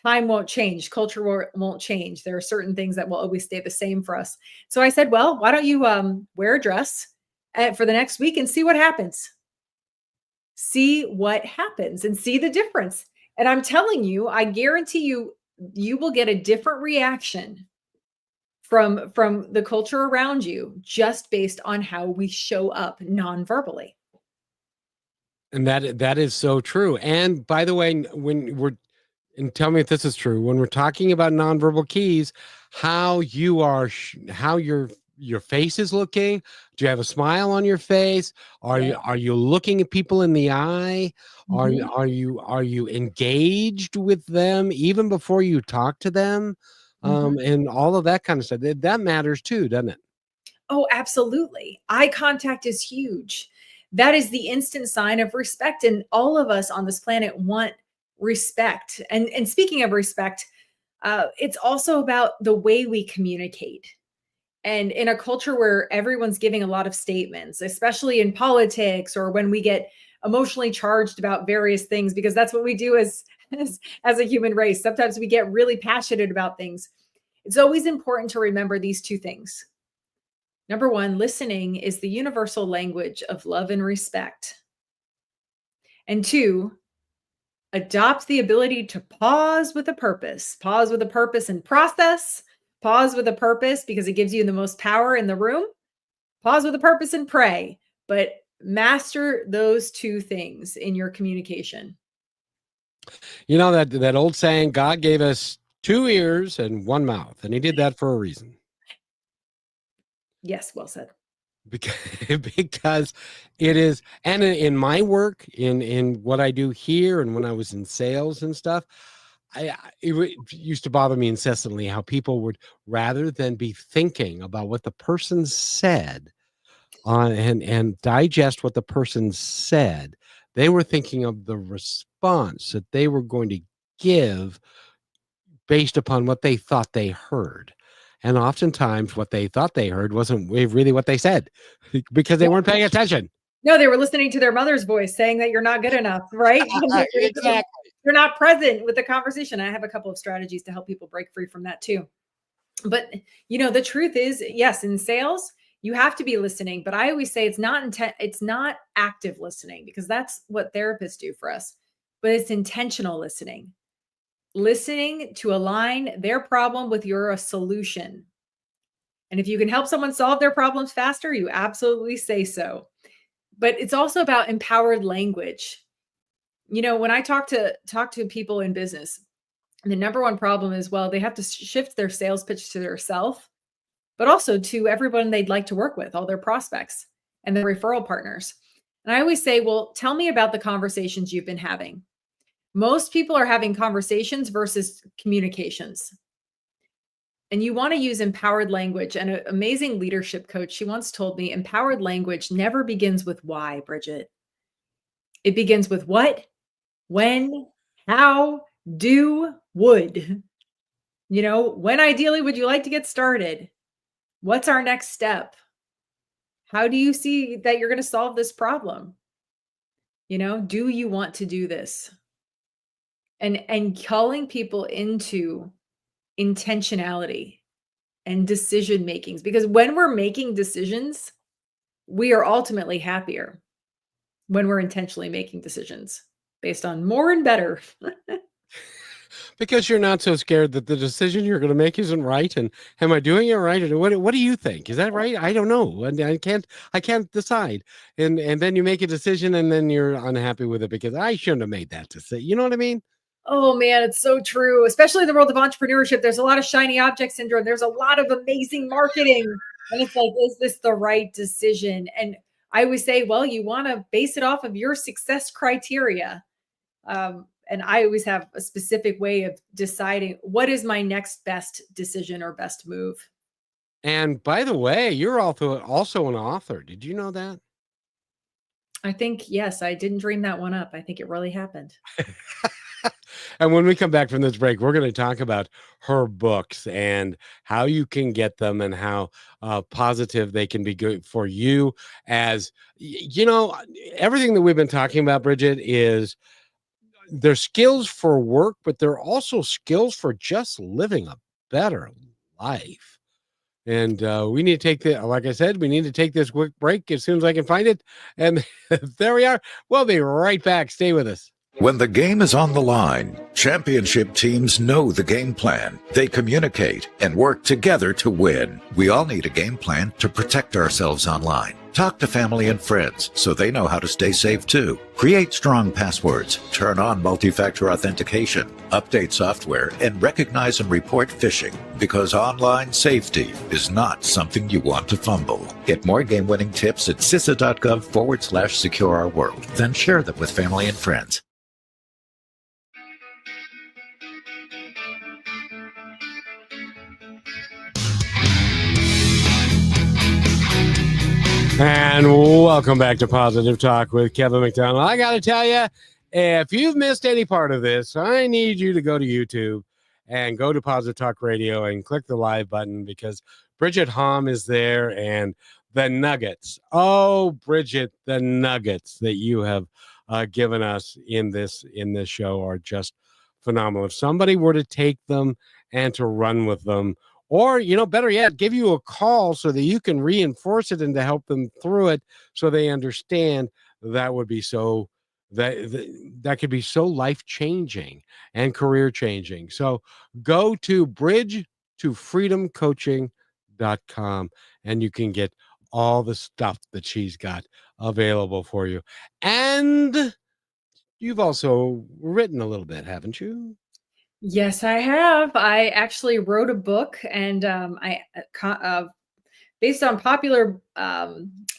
time won't change, culture won't change. There are certain things that will always stay the same for us. So I said, well, why don't you wear a dress for the next week and see what happens? See what happens and see the difference. And I'm telling you, I guarantee you, you will get a different reaction from the culture around you just based on how we show up non-verbally. and that is so true. And by the way, and tell me if this is true, when we're talking about nonverbal keys, how you are, how your face is looking. Do you have a smile on your face? Are you looking at people in the eye? Are Mhm. are you engaged with them even before you talk to them? Mhm. And all of that kind of stuff. That matters too, doesn't it? Oh, absolutely. Eye contact is huge. That is the instant sign of respect. And all of us on this planet want respect. And speaking of respect, it's also about the way we communicate. And in a culture where everyone's giving a lot of statements, especially in politics or when we get emotionally charged about various things, because that's what we do as a human race. Sometimes we get really passionate about things. It's always important to remember these 2 things. Number 1, listening is the universal language of love and respect. And 2, adopt the ability to pause with a purpose and process, pause with a purpose because it gives you the most power in the room, pause with a purpose and pray, but master those 2 things in your communication. You know that old saying, God gave us 2 ears and 1 mouth, and he did that for a reason. Yes, well said. because because it is. And in my work, in what I do here, and when I was in sales and stuff, it used to bother me incessantly how people would, rather than be thinking about what the person said and digest what the person said, they were thinking of the response that they were going to give based upon what they thought they heard. And oftentimes what they thought they heard wasn't really what they said because they weren't paying attention. No, they were listening to their mother's voice saying that you're not good enough, right? Exactly. You're not present with the conversation. I have a couple of strategies to help people break free from that too. But the truth is, yes, in sales, you have to be listening, but I always say it's not active listening because that's what therapists do for us. but it's intentional listening to align their problem with your solution. And if you can help someone solve their problems faster, you absolutely say so. But it's also about empowered language. When I talk to people in business, the number one problem is, well, they have to shift their sales pitch to their self, but also to everyone they'd like to work with, all their prospects and their referral partners. And I always say, well, tell me about the conversations you've been having. Most people are having conversations versus communications. And you want to use empowered language. And an amazing leadership coach, she once told me, empowered language never begins with why, Bridget. It begins with what, when, how, do, would. When ideally would you like to get started? What's our next step? How do you see that you're going to solve this problem? Do you want to do this? And calling people into intentionality and decision makings, because when we're making decisions, we are ultimately happier when we're intentionally making decisions based on more and better. Because you're not so scared that the decision you're going to make isn't right. And am I doing it right? And what do you think? Is that right? I don't know. And I can't decide. And then you make a decision and then you're unhappy with it because I shouldn't have made that decision. You know what I mean? Oh man, it's so true. Especially in the world of entrepreneurship, there's a lot of shiny object syndrome. There's a lot of amazing marketing. And it's like, is this the right decision? And I always say, well, you want to base it off of your success criteria. And I always have a specific way of deciding what is my next best decision or best move. And by the way, you're also an author. Did you know that? I think, yes, I didn't dream that one up. I think it really happened. And when we come back from this break, we're going to talk about her books and how you can get them and how positive they can be good for you. As everything that we've been talking about, Bridget, is they're skills for work, but they're also skills for just living a better life. And we need to take like I said, we need to take this quick break as soon as I can find it. And there we are. We'll be right back. Stay with us. When the game is on the line, championship teams know the game plan. They communicate and work together to win. We all need a game plan to protect ourselves online. Talk to family and friends so they know how to stay safe too. Create strong passwords, turn on multi-factor authentication, update software, and recognize and report phishing, because online safety is not something you want to fumble. Get more game-winning tips at CISA.gov/secure our world. Then share them with family and friends. And welcome back to Positive Talk with Kevin McDonald. I got to tell you, if you've missed any part of this, I need you to go to YouTube and go to Positive Talk Radio and click the live button, because Bridget Hom is there, and the nuggets. Oh, Bridget, the nuggets that you have given us in this show are just phenomenal. If somebody were to take them and to run with them, or, better yet, give you a call so that you can reinforce it and to help them through it so they understand, that would be so, that could be so life-changing and career-changing. So go to bridgetofreedomcoaching.com and you can get all the stuff that she's got available for you. And you've also written a little bit, haven't you? Yes, I have. I actually wrote a book, and based on popular,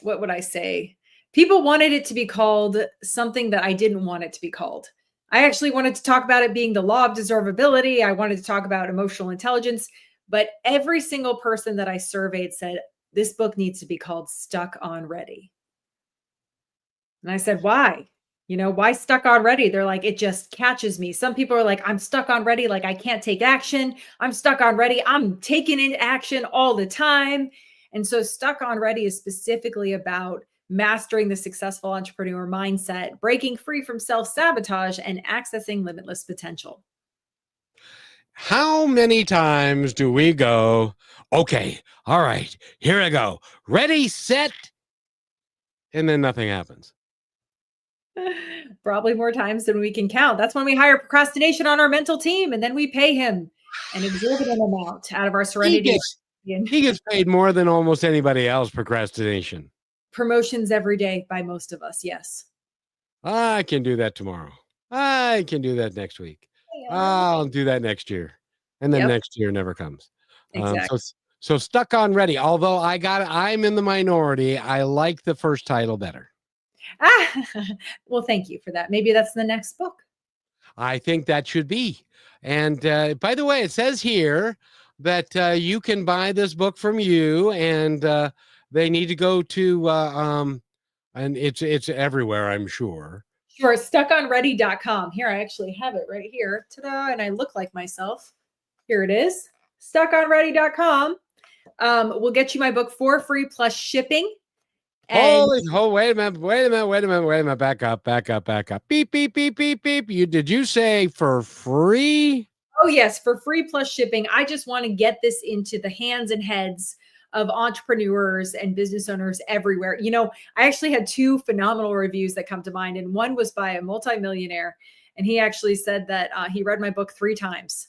what would I say? People wanted it to be called something that I didn't want it to be called. I actually wanted to talk about it being the law of deservability. I wanted to talk about emotional intelligence, but every single person that I surveyed said, this book needs to be called Stuck on Ready. And I said, why? Why stuck on ready? They're like, it just catches me. Some people are like, I'm stuck on ready. Like, I can't take action. I'm stuck on ready. I'm taking in action all the time. And so Stuck on Ready is specifically about mastering the successful entrepreneur mindset, breaking free from self-sabotage, and accessing limitless potential. How many times do we go, okay, all right, here I go, ready, set, and then nothing happens? Probably more times than we can count. That's when we hire procrastination on our mental team, and then we pay him an exorbitant amount out of our He serenity gets he gets paid more than almost anybody else. Procrastination. promotions every day by most of us. Yes. I can do that tomorrow. I can do that next week. I'll do that next year, and then Yep. next year never comes. Exactly. So stuck on ready. Although I'm in the minority. I like the first title better. Well, thank you for that. Maybe that's the next book. I think that should be. And by the way, it says here that you can buy this book from you, and they need to go to and it's everywhere, I'm sure. Sure. Stuckonready.com. Here, I actually have it right here. Ta-da. And I look like myself. Here it is. Stuckonready.com. We'll get you my book for free plus shipping. And Wait a minute. Back up. Beep, beep, beep, beep, beep. Did you say for free? oh, yes, for free plus shipping. I just want to get this into the hands and heads of entrepreneurs and business owners everywhere. I actually had 2 phenomenal reviews that come to mind. And one was by a multimillionaire. And he actually said that he read my book 3 times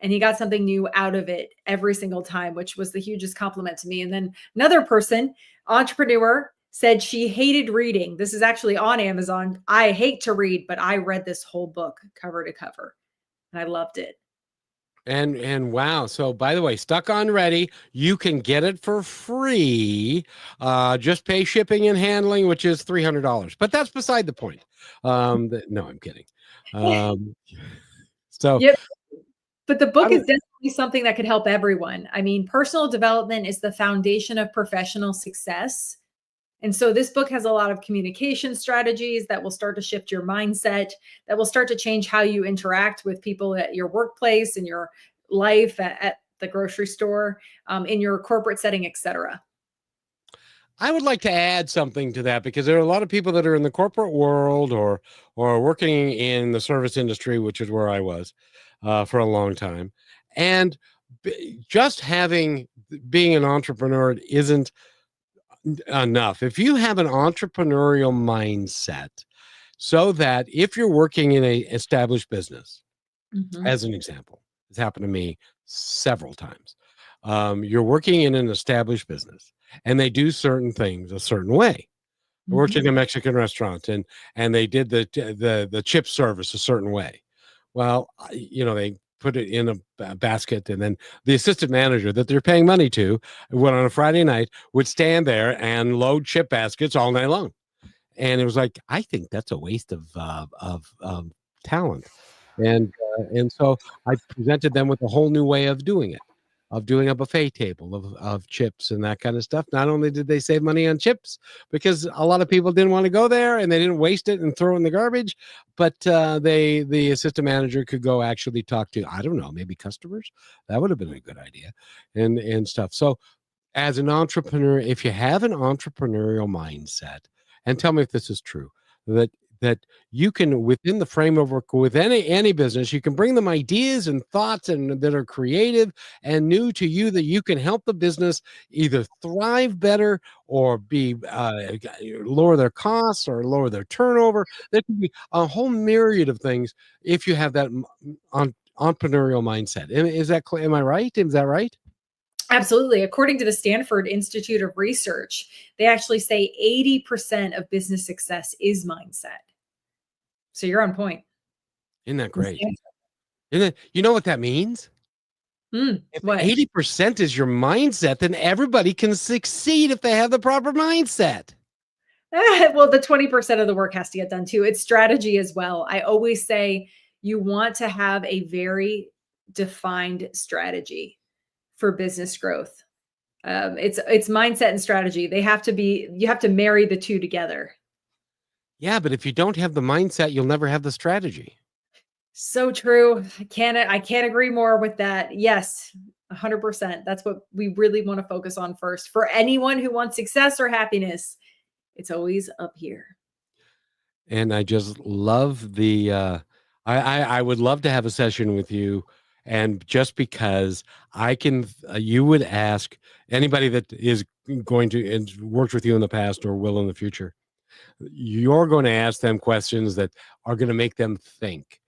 and he got something new out of it every single time, which was the hugest compliment to me. And then another person, entrepreneur, said she hated reading. This is actually on Amazon. I hate to read, but I read this whole book cover to cover and I loved it. And wow. So by the way, Stuck on Ready, you can get it for free. Just pay shipping and handling, which is $300. But that's beside the point. No, I'm kidding. So Yep. But the book is definitely something that could help everyone. I mean, personal development is the foundation of professional success. And so this book has a lot of communication strategies that will start to shift your mindset, that will start to change how you interact with people at your workplace, in your life, at the grocery store, in your corporate setting, etc. I would like to add something to that, because there are a lot of people that are in the corporate world or working in the service industry, which is where I was for a long time. And just being an entrepreneur isn't enough. If you have an entrepreneurial mindset, so that if you're working in a established business, as an example, it's happened to me several times. You're working in an established business and they do certain things a certain way. I worked in a Mexican restaurant and they did the chip service a certain way. Well, they put it in a basket, and then the assistant manager that they're paying money to went on a Friday night, would stand there and load chip baskets all night long. And it was like, I think that's a waste of talent. And so I presented them with a whole new way of doing it, of doing a buffet table of chips and that kind of stuff. Not only did they save money on chips, because a lot of people didn't want to go there and they didn't waste it and throw it in the garbage, but the assistant manager could go actually talk to, I don't know, maybe customers. That would have been a good idea, and stuff. So as an entrepreneur, if you have an entrepreneurial mindset, and tell me if this is true, that you can, within the framework with any business, you can bring them ideas and thoughts and that are creative and new to you, that you can help the business either thrive better or be lower their costs or lower their turnover. There can be a whole myriad of things if you have that entrepreneurial mindset. Am I right? Is that right? Absolutely. According to the Stanford Institute of Research, they actually say 80% of business success is mindset. So you're on point. Isn't that great? You know what that means? If What? 80% is your mindset, then everybody can succeed if they have the proper mindset. Well, the 20% of the work has to get done too. It's strategy as well. I always say you want to have a very defined strategy for business growth. It's mindset and strategy. You have to marry the two together. Yeah, but if you don't have the mindset, you'll never have the strategy. So true. I can't agree more with that. Yes, 100%. That's what we really want to focus on first. For anyone who wants success or happiness, it's always up here. And I just love I would love to have a session with you. And just because you would ask anybody that is going to and worked with you in the past or will in the future, You're going to ask them questions that are going to make them think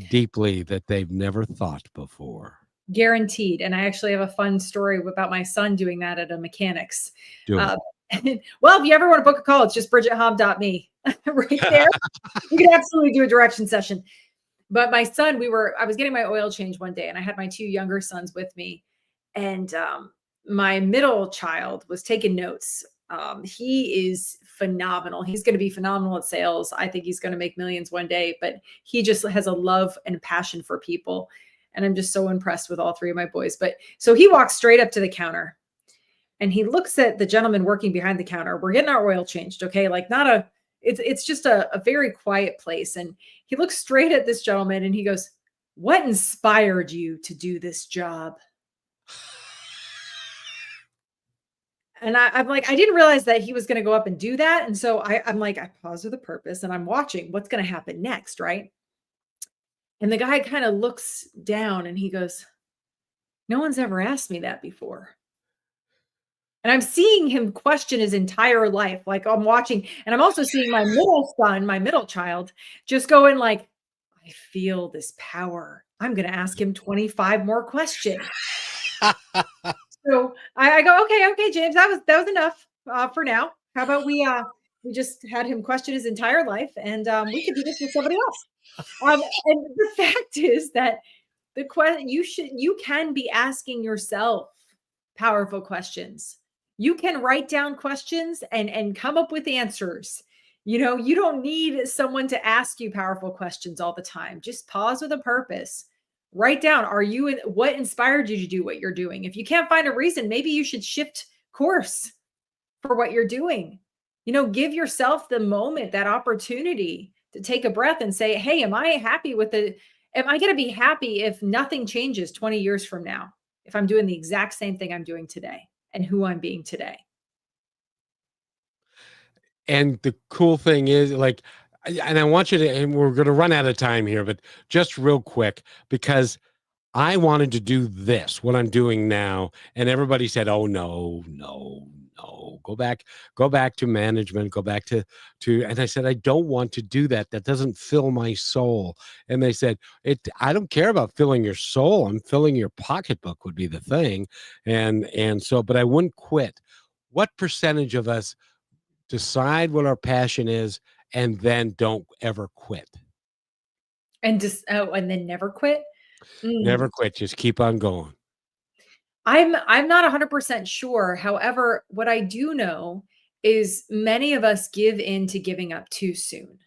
deeply that they've never thought before. Guaranteed. And I actually have a fun story about my son doing that at a mechanics. Do it. Well, if you ever want to book a call, it's just bridgethom.me right there. You can absolutely do a direction session. But my son, I was getting my oil change one day and I had my 2 younger sons with me. And my middle child was taking notes. He is phenomenal. He's going to be phenomenal at sales. I think he's going to make millions one day, but he just has a love and passion for people. And I'm just so impressed with all 3 of my boys. But so he walks straight up to the counter and he looks at the gentleman working behind the counter. We're getting our oil changed. Okay. Like it's just a very quiet place. And he looks straight at this gentleman and he goes, "What inspired you to do this job?" And I'm like, I didn't realize that he was going to go up and do that. And so I'm like, I pause with a purpose and I'm watching what's going to happen next. Right. And the guy kind of looks down and he goes, "No one's ever asked me that before." And I'm seeing him question his entire life. Like I'm watching, and I'm also seeing my middle son, my middle child, just go in like, "I feel this power. I'm going to ask him 25 more questions." So I go, okay, James, that was enough for now. How about we just had him question his entire life, and we could do this with somebody else. And the fact is that you can be asking yourself powerful questions. You can write down questions and come up with answers. You don't need someone to ask you powerful questions all the time. Just pause with a purpose. Write down, what inspired you to do what you're doing? If you can't find a reason, maybe you should shift course for what you're doing. Give yourself the moment, that opportunity to take a breath and say, "Hey, am I going to be happy if nothing changes 20 years from now? If I'm doing the exact same thing I'm doing today and who I'm being today?" And the cool thing is, like, and I want you to, and we're going to run out of time here, but just real quick, because I wanted to do this, what I'm doing now. And everybody said, "Oh, no, go back to management, go back to," and I said, "I don't want to do that. That doesn't fill my soul." And they said, "I don't care about filling your soul. I'm filling your pocketbook would be the thing." And so, but I wouldn't quit. What percentage of us decide what our passion is and then don't ever quit? And and then never quit. Never quit. Just keep on going. I'm not 100% sure. However, what I do know is many of us give in to giving up too soon.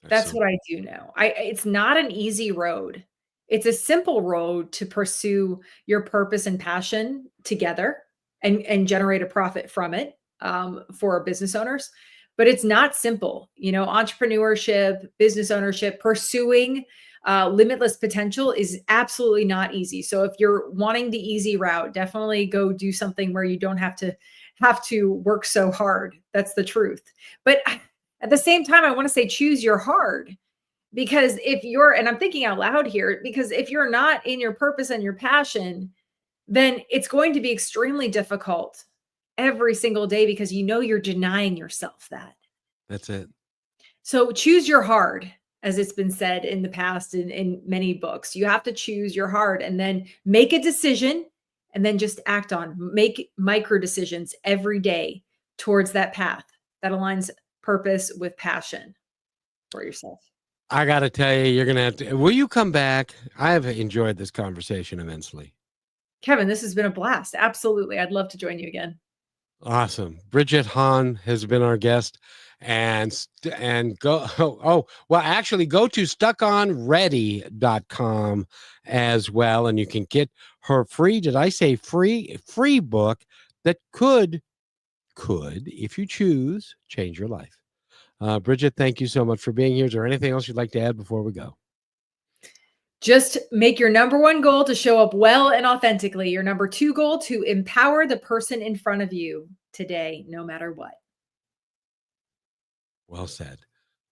That's what I do know. It's not an easy road. It's a simple road to pursue your purpose and passion together and generate a profit from it for business owners. But it's not simple. Entrepreneurship, business ownership, pursuing limitless potential is absolutely not easy. So if you're wanting the easy route, definitely go do something where you don't have to work so hard. That's the truth. But at the same time, I want to say choose your hard, because and I'm thinking out loud here, because if you're not in your purpose and your passion, then it's going to be extremely difficult every single day because you're denying yourself that. That's it. So choose your hard, as it's been said in the past in many books. You have to choose your hard and then make a decision and then just act on, make micro decisions every day towards that path that aligns purpose with passion for yourself. I got to tell you, you're going to have to, will you come back? I have enjoyed this conversation immensely. Kevin, this has been a blast. Absolutely. I'd love to join you again. Awesome. Bridget Hom has been our guest, and go go to stuckonready.com as well, and you can get her free, did I say free book that could, if you choose, change your life. Bridget, thank you so much for being here. Is there anything else you'd like to add before we go? Just make your number one goal to show up well and authentically. Your number two goal to empower the person in front of you today, no matter what. Well said.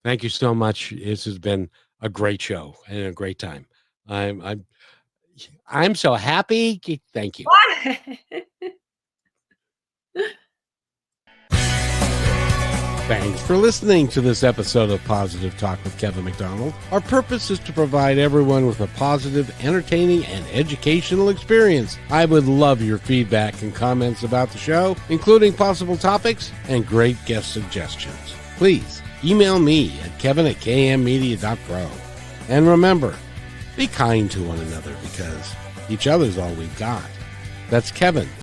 Thank you so much. This has been a great show and a great time. I'm so happy. Thank you. Thanks for listening to this episode of Positive Talk with Kevin McDonald. Our purpose is to provide everyone with a positive, entertaining, and educational experience. I would love your feedback and comments about the show, including possible topics and great guest suggestions. Please email me at kevin@kmmedia.pro. And remember, be kind to one another because each other's all we've got. That's Kevin